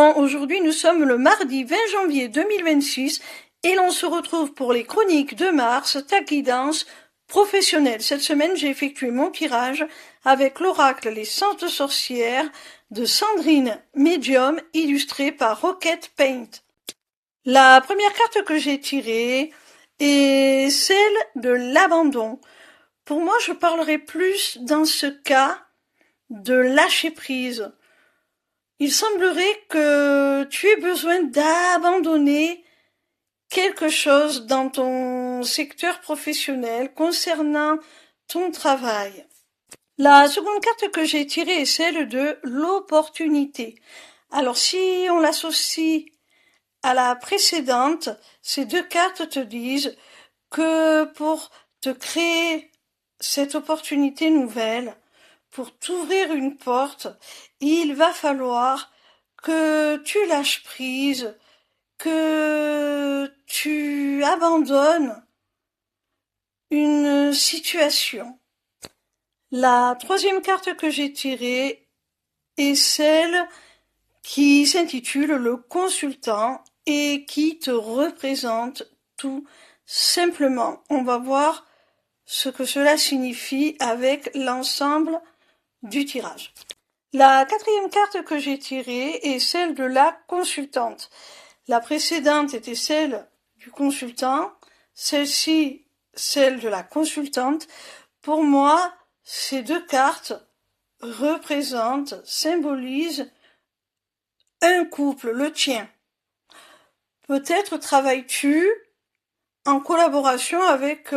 Bon, aujourd'hui nous sommes le mardi 20 janvier 2026 et l'on se retrouve pour les chroniques de Mars, ta guidance professionnelle. Cette semaine j'ai effectué mon tirage avec l'oracle Les Saintes Sorcières de Sandrine Medium illustré par Rocket Paint. La première carte que j'ai tirée est celle de l'abandon. Pour moi, je parlerai plus dans ce cas de lâcher prise. Il semblerait que tu aies besoin d'abandonner quelque chose dans ton secteur professionnel concernant ton travail. La seconde carte que j'ai tirée est celle de l'opportunité. Alors si on l'associe à la précédente, ces deux cartes te disent que pour te créer cette opportunité nouvelle, pour t'ouvrir une porte, il va falloir que tu lâches prise, que tu abandonnes une situation. La troisième carte que j'ai tirée est celle qui s'intitule le consultant et qui te représente tout simplement. On va voir ce que cela signifie avec l'ensemble du tirage. La quatrième carte que j'ai tirée est celle de la consultante. La précédente était celle du consultant, celle-ci celle de la consultante. Pour moi, ces deux cartes représentent, symbolisent un couple, le tien. Peut-être travailles-tu en collaboration avec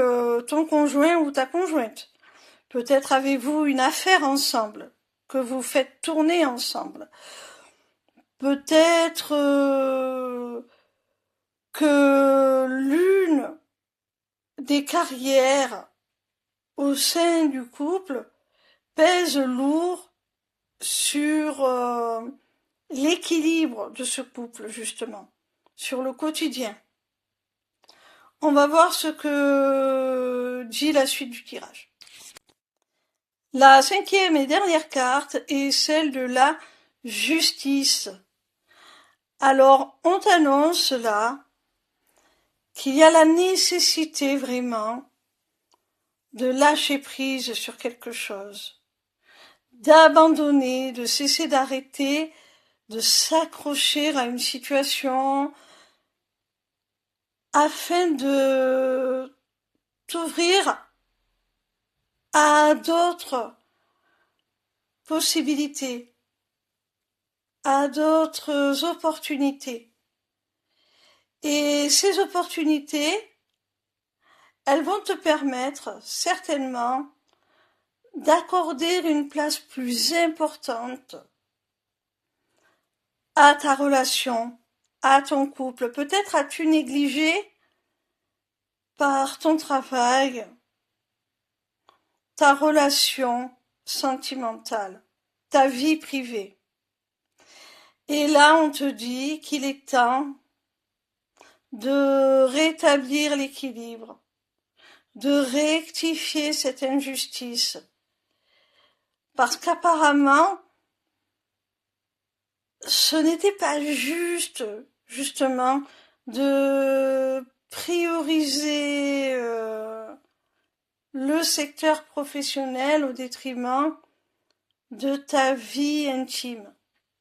ton conjoint ou ta conjointe. Peut-être avez-vous une affaire ensemble que vous faites tourner ensemble. Peut-être que l'une des carrières au sein du couple pèse lourd sur l'équilibre de ce couple, justement, sur le quotidien. On va voir ce que dit la suite du tirage. La cinquième et dernière carte est celle de la justice. Alors, on t'annonce là qu'il y a la nécessité vraiment de lâcher prise sur quelque chose, d'abandonner, de cesser d'arrêter, de s'accrocher à une situation afin de t'ouvrir à d'autres possibilités, à d'autres opportunités. Et ces opportunités, elles vont te permettre certainement d'accorder une place plus importante à ta relation, à ton couple. Peut-être as-tu négligé par ton travail ta relation sentimentale, ta vie privée. Et là, on te dit qu'il est temps de rétablir l'équilibre, de rectifier cette injustice. Parce qu'apparemment, ce n'était pas juste, justement, de prioriser le secteur professionnel au détriment de ta vie intime.